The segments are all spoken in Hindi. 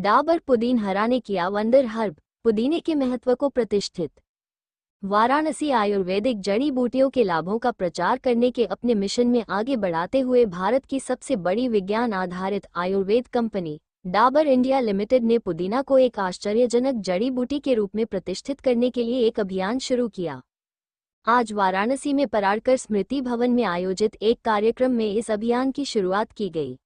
डाबर पुदीन हरा ने किया वंडर हर्ब, पुदीने के महत्व को प्रतिष्ठित। वाराणसी आयुर्वेदिक जड़ी बूटियों के लाभों का प्रचार करने के अपने मिशन में आगे बढ़ाते हुए भारत की सबसे बड़ी विज्ञान आधारित Ayurveda company Dabur India limited ने पुदीना को एक आश्चर्यजनक जड़ी बूटी के रूप में प्रतिष्ठित करने के लिए एक अभियान शुरू किया। आज वाराणसी में पराड़कर स्मृति भवन में आयोजित एक कार्यक्रम में इस अभियान की शुरुआत की गई।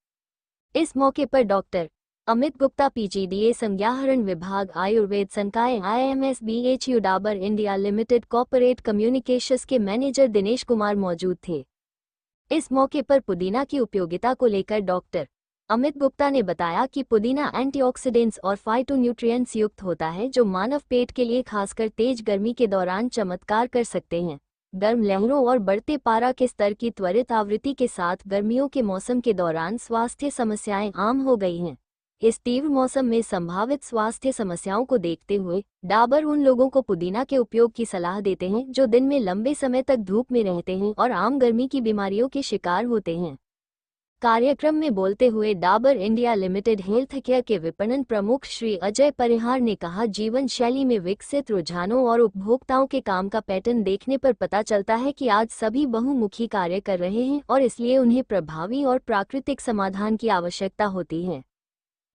इस मौके पर डॉक्टर अमित गुप्ता पीजीडीए संज्ञाहरण विभाग आयुर्वेद संकाय IMSBHU Dabur India limited corporate communications के मैनेजर दिनेश कुमार मौजूद थे। इस मौके पर पुदीना की उपयोगिता को लेकर डॉक्टर अमित गुप्ता ने बताया कि पुदीना एंटीऑक्सीडेंट्स और फाइटोन्यूट्रिएंट्स युक्त होता है जो मानव पेट के लिए खासकर तेज गर्मी के दौरान चमत्कार कर सकते हैं। गर्म लहरों और बढ़ते पारा के स्तर की त्वरित आवृत्ति के साथ गर्मियों के मौसम के दौरान स्वास्थ्य समस्याएं आम हो गई हैं। इस तीव्र मौसम में संभावित स्वास्थ्य समस्याओं को देखते हुए डाबर उन लोगों को पुदीना के उपयोग की सलाह देते हैं जो दिन में लंबे समय तक धूप में रहते हैं और आम गर्मी की बीमारियों के शिकार होते हैं। कार्यक्रम में बोलते हुए Dabur India limited health care के विपणन प्रमुख श्री अजय परिहार ने कहा, जीवन शैली में विकसित रुझानों और उपभोक्ताओं के काम का पैटर्न देखने पर पता चलता है कि आज सभी बहुमुखी कार्य कर रहे हैं और इसलिए उन्हें प्रभावी और प्राकृतिक समाधान की आवश्यकता होती है।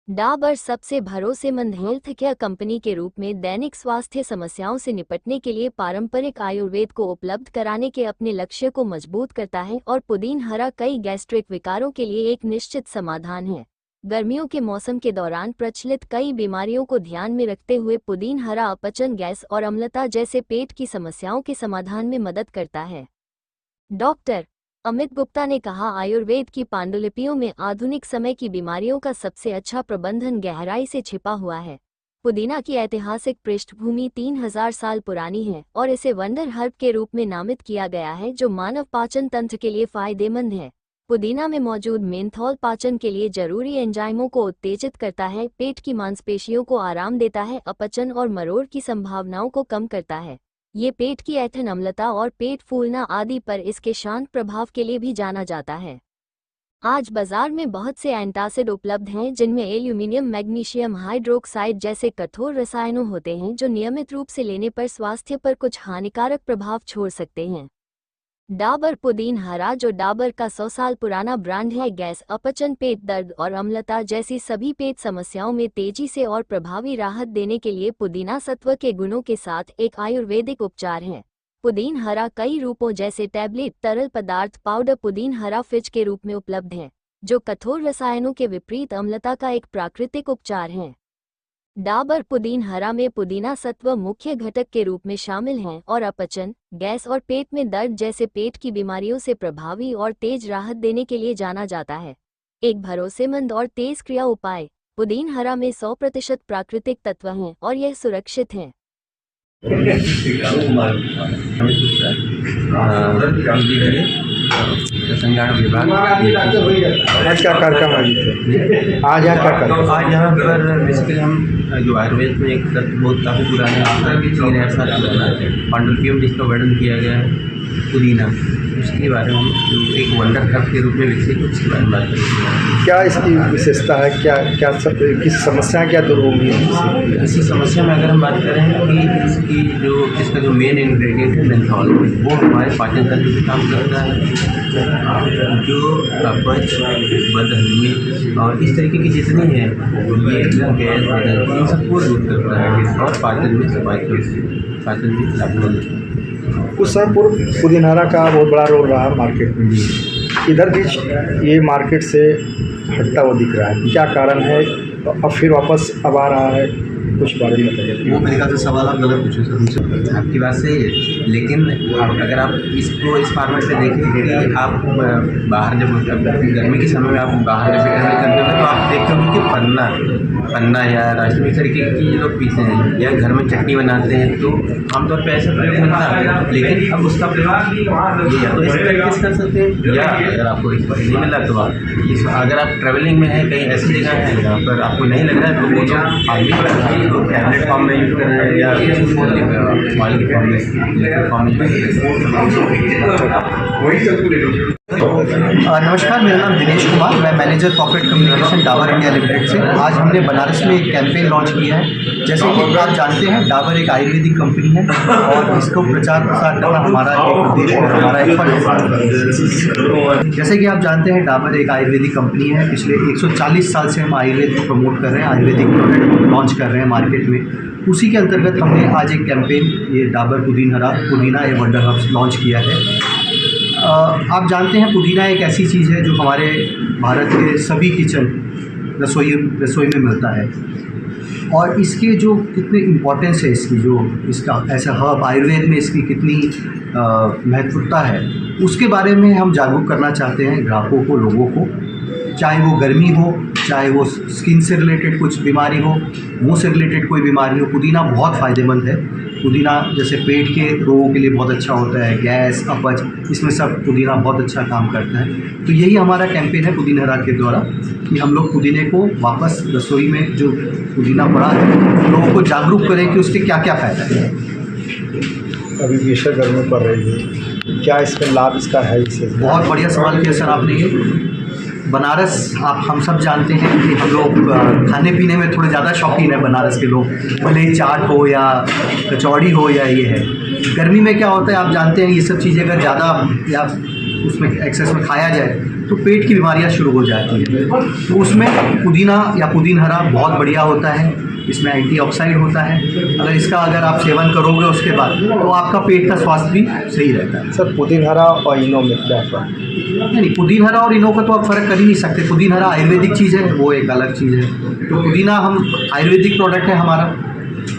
डाबर सबसे भरोसेमंद हेल्थ केयर कंपनी के रूप में दैनिक स्वास्थ्य समस्याओं से निपटने के लिए पारंपरिक आयुर्वेद को उपलब्ध कराने के अपने लक्ष्य को मजबूत करता है और पुदीन हरा कई गैस्ट्रिक विकारों के लिए एक निश्चित समाधान है। गर्मियों के मौसम के दौरान प्रचलित कई बीमारियों को ध्यान में रखते हुए पुदीन हरा अपचन, गैस और अम्लता जैसे पेट की समस्याओं के समाधान में मदद करता है। डॉक्टर अमित गुप्ता ने कहा, आयुर्वेद की पांडुलिपियों में आधुनिक समय की बीमारियों का सबसे अच्छा प्रबंधन गहराई से छिपा हुआ है। पुदीना की ऐतिहासिक पृष्ठभूमि 3000 साल पुरानी है और इसे वंडर हर्ब के रूप में नामित किया गया है जो मानव पाचन तंत्र के लिए फायदेमंद है। पुदीना में मौजूद मेंथॉल पाचन के लिए जरूरी एंजाइमों को उत्तेजित करता है, पेट की मांसपेशियों को आराम देता है, अपचन और मरोड़ की संभावनाओं को कम करता है। ये पेट की ऐंठन, अम्लता और पेट फूलना आदि पर इसके शांत प्रभाव के लिए भी जाना जाता है। आज बाजार में बहुत से एंटासिड उपलब्ध हैं जिनमें एल्यूमिनियम मैग्नीशियम हाइड्रोक्साइड जैसे कठोर रसायनों होते हैं जो नियमित रूप से लेने पर स्वास्थ्य पर कुछ हानिकारक प्रभाव छोड़ सकते हैं। डाबर पुदीन हरा, जो डाबर का 100 साल पुराना ब्रांड है, गैस, अपचन, पेट दर्द और अम्लता जैसी सभी पेट समस्याओं में तेजी से और प्रभावी राहत देने के लिए पुदीना सत्व के गुणों के साथ एक आयुर्वेदिक उपचार है। पुदीन हरा कई रूपों जैसे टैबलेट, तरल पदार्थ, पाउडर, पुदीन हरा फिज के रूप में उपलब्ध है जो कठोर रसायनों के विपरीत अम्लता का एक प्राकृतिक उपचार है। डाबर पुदीन हरा में पुदीना सत्व मुख्य घटक के रूप में शामिल हैं और अपचन, गैस और पेट में दर्द जैसे पेट की बीमारियों से प्रभावी और तेज राहत देने के लिए जाना जाता है। एक भरोसेमंद और तेज क्रिया उपाय, पुदीन हरा में 100% प्राकृतिक तत्व हैं और यह सुरक्षित हैं। संज्ञान विभाग आज क्या कार्यक्रम आज यहाँ पर बेसिकली हम जो आयुर्वेद में एक बहुत काफ़ी पुराने 3000 साल पुराना पांडुलिपियों जिसका वर्णन किया गया है पुदीना, उसके बारे में हम एक वंडर हर्ब के रूप में विकसित उसके बारे में बात करेंगे। क्या इसकी विशेषता है, क्या किस समस्या क्या दूर होगी? इसी समस्या में अगर हम बात करें कि इसका जो मेन इंग्रेडिएंट है मेंथॉल, वो हमारे पाचन तंत्र पे काम करता है, जो अपच, बदहजमी और इस तरीके की जितनी है ये गैस बदल इन सबको दूर करता है और पाचन में लाभ होता है। कुछ समय पूर्व पुदीना का बहुत बड़ा रोल रहा मार्केट में, इधर भी ये मार्केट से हटता हुआ दिख रहा है, क्या कारण है? अब फिर वापस अब आ रहा है, कुछ बारे में बताइए। वो मेरे ख्याल से सवाल आप गलत पूछे सर, आपकी बात सही है, लेकिन अगर आप इसको इस फॉर्मेट पे देखें कि आप बाहर जब गर्मी के समय में आप बाहर जब ट्रैवल करते हो तो आप देखते होंगे कि पन्ना या राशन इस तरीके की लोग पीते हैं या घर में चटनी बनाते हैं, तो आमतौर पर ऐसा प्रयोग होता है, लेकिन अब उसका प्रयोग ये या तो इस तरीके से कर सकते हैं या अगर आपको इस पर नहीं मिला तो आप अगर आप ट्रैवलिंग में हैं, कहीं ऐसी जगह है जहाँ पर आपको नहीं लग रहा है तो वो जो आदमी टैबलेट फॉर्म में यूज़ कर रहे हैं या ऑयल के फॉर्म में प्लेटफॉर्म नमस्कार, मेरा नाम दिनेश कुमार, मैं manager corporate communication Dabur India limited से। आज हमने बनारस में एक कैंपेन लॉन्च किया है। जैसे कि आप जानते हैं, डाबर एक आयुर्वेदिक कंपनी है और इसको प्रचार प्रसार करना हमारा एक उद्देश्य है, हमारा एक फंड है। जैसे कि आप जानते हैं, डाबर एक आयुर्वेदिक कंपनी है। पिछले 140 साल से हम आयुर्वेद को प्रमोट कर रहे हैं, आयुर्वेदिक प्रोडक्ट लॉन्च कर रहे हैं मार्केट में। उसी के अंतर्गत हमने आज एक कैंपेन, ये डाबर पुदीना ये वंडर हर्ब्स लॉन्च किया है। आप जानते हैं, पुदीना एक ऐसी चीज़ है जो हमारे भारत के सभी किचन रसोई में मिलता है और इसके जो कितने इम्पोर्टेंस है, इसका ऐसा हर्ब आयुर्वेद में इसकी कितनी महत्वता है, उसके बारे में हम जागरूक करना चाहते हैं ग्राहकों को, लोगों को। चाहे वो गर्मी हो, चाहे वो स्किन से रिलेटेड कुछ बीमारी हो, मुंह से रिलेटेड कोई बीमारी हो, पुदीना बहुत फ़ायदेमंद है। पुदीना जैसे पेट के रोगों के लिए बहुत अच्छा होता है, गैस, अपच, इसमें सब पुदीना बहुत अच्छा काम करता है। तो यही हमारा कैंपेन है पुदीनहरा के द्वारा कि हम लोग पुदीने को वापस रसोई में जो पुदीना पड़ा है, लोगों को जागरूक करें कि उसके क्या क्या फ़ायदा है। अभी भीषण गर्मी पड़ रही है, क्या इसका लाभ इसका है? इसे बहुत बढ़िया सवाल किया सर आपने। ये बनारस, हम सब जानते हैं कि हम लोग खाने पीने में थोड़े ज़्यादा शौकीन है बनारस के लोग, भले ही चाट हो या कचौड़ी हो या ये है। गर्मी में क्या होता है, आप जानते हैं, ये सब चीज़ें अगर ज़्यादा या उसमें एक्सेस में खाया जाए तो पेट की बीमारियां शुरू हो जाती हैं। तो उसमें पुदीना या पुदीनहरा बहुत बढ़िया होता है। इसमें एंटीऑक्सीडेंट होता है। अगर आप सेवन करोगे उसके बाद तो आपका पेट का स्वास्थ्य भी सही रहता है। सर, पुदीनहरा और इनो में क्या फ़र्क? नहीं, पुदीनहरा और इनो का तो आप फ़र्क कर ही नहीं सकते। पुदीनहरा आयुर्वेदिक चीज़ है, वो एक अलग चीज़ है। तो पुदीना हम आयुर्वेदिक प्रोडक्ट है हमारा।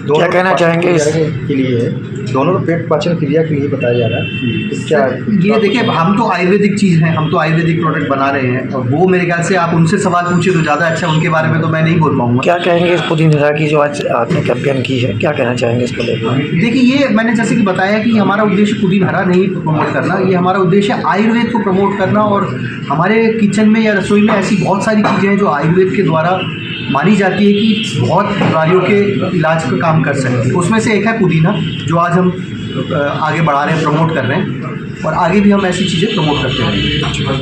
क्या कहना चाहेंगे इसके लिए? दोनों पेट पाचन क्रिया के लिए बताया जा रहा है। तो क्या ये देखिए, हम तो आयुर्वेदिक चीज़ हैं, हम तो आयुर्वेदिक प्रोडक्ट बना रहे हैं और वो मेरे ख्याल से आप उनसे सवाल पूछे तो ज़्यादा अच्छा। उनके बारे में तो मैं नहीं बोल पाऊँगा। क्या कहेंगे इस पुदीनहरा की जो आज आपने कैंपेन की है, क्या कहना चाहेंगे इसको लेकर? देखिए, ये मैंने जैसे कि बताया कि हमारा उद्देश्य पुदीनहरा नहीं प्रमोट करना, ये हमारा उद्देश्य आयुर्वेद को प्रमोट करना। और हमारे किचन में या रसोई में ऐसी बहुत सारी चीज़ें हैं जो आयुर्वेद के द्वारा मानी जाती है कि बहुत बीमारियों के इलाज का काम कर सकती है। उसमें से एक है पुदीना, जो आज हम आगे बढ़ा रहे हैं, प्रमोट कर रहे हैं और आगे भी हम ऐसी चीज़ें प्रमोट करते रहेंगे।